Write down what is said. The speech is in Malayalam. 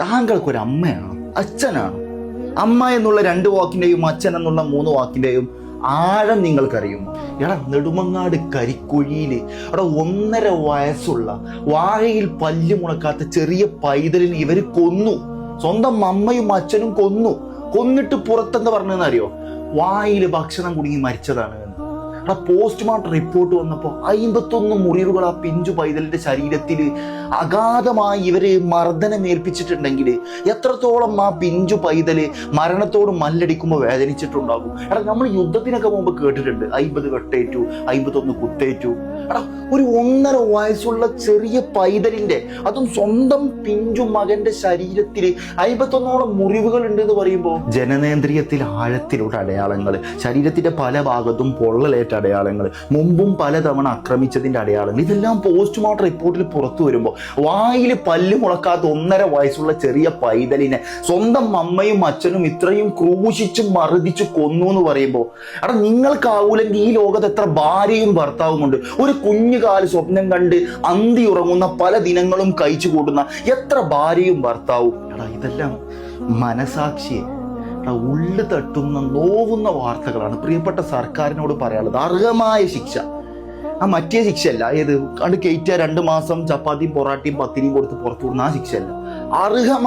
താങ്കൾക്കൊരു അമ്മയാണോ, അച്ഛനാണോ? അമ്മ എന്നുള്ള 2 വാക്കിന്റെയും അച്ഛൻ എന്നുള്ള 3 വാക്കിന്റെയും ആഴം നിങ്ങൾക്കറിയുമോ? എടാ, നെടുമങ്ങാട് കരിക്കുഴിയില് 1.5 വയസ്സുള്ള വാഴയിൽ പല്ല് മുളക്കാത്ത ചെറിയ പൈതലിന് ഇവര് കൊന്നു. സ്വന്തം അമ്മയും അച്ഛനും കൊന്നിട്ട് പുറത്തെന്താ പറഞ്ഞതെന്നറിയോ? വായില് ഭക്ഷണം കുടുങ്ങി മരിച്ചതാണ്. പോസ്റ്റ്മോർട്ടം റിപ്പോർട്ട് വന്നപ്പോൾ 51 മുറിവുകൾ ആ പിഞ്ചു പൈതലിന്റെ ശരീരത്തിൽ അഗാധമായി ഇവര് മർദ്ദനമേൽപ്പിച്ചിട്ടുണ്ടെങ്കിൽ എത്രത്തോളം ആ പിഞ്ചു പൈതല് മരണത്തോട് മല്ലടിക്കുമ്പോൾ വേദനിച്ചിട്ടുണ്ടാകും. നമ്മൾ യുദ്ധത്തിനൊക്കെ മുമ്പ് കേട്ടിട്ടുണ്ട് 50 വെട്ടേറ്റു, 51 കുത്തേറ്റു. ഒരു 1.5 വയസ്സുള്ള ചെറിയ പൈതലിന്റെ, അതും സ്വന്തം പിഞ്ചു മകന്റെ ശരീരത്തിൽ 51ഓളം മുറിവുകൾ ഉണ്ട് എന്ന് പറയുമ്പോൾ ജനനേന്ദ്രിയത്തിൽ ആഴത്തിലുള്ള അടയാളങ്ങൾ, ശരീരത്തിന്റെ പല ഭാഗത്തും പൊള്ളലേറ്റ അടയാളങ്ങൾ, മുമ്പും പലതവണ ആക്രമിച്ചതിന്റെ അടയാളങ്ങൾ, ഇതെല്ലാം പോസ്റ്റ്മോർട്ടം റിപ്പോർട്ടിൽ പുറത്തു വരുമ്പോൾ വായിൽ പല്ല് മുളക്കാത്ത 1.5 വയസ്സുള്ള ചെറിയ പൈതലിനെ സ്വന്തം അമ്മയും അച്ഛനും ഇത്രയും ക്രൂശിച്ച് മർദ്ദിച്ച് കൊന്നു എന്ന് പറയുമ്പോൾ നിങ്ങൾക്കാവൂലെങ്കിൽ ഈ ലോകത്ത് എത്ര ഭാര്യയും ഭർത്താവും ഉണ്ട്? ഒരു കുഞ്ഞുകാല് സ്വപ്നം കണ്ട് അന്തി ഉറങ്ങുന്ന പല ദിനങ്ങളും കഴിച്ചു കൂട്ടുന്ന എത്ര ഭാര്യയും ഭർത്താവും. ഇതെല്ലാം മനസാക്ഷിയെ ഉള്ളു തട്ടുന്ന നോവുന്ന വാർത്തകളാണ്. പ്രിയപ്പെട്ട സർക്കാരിനോട് പറയാനുള്ളത് അർഹമായ ശിക്ഷ, മറ്റേ ശിക്ഷയല്ല. ഏത് കണ്ട് കയറ്റിയ 2 മാസം ചപ്പാത്തിയും പൊറാട്ടയും പത്തിരിയും കൊടുത്ത് പുറത്തു വിടുന്ന ആ ശിക്ഷയല്ല. അർഹമായ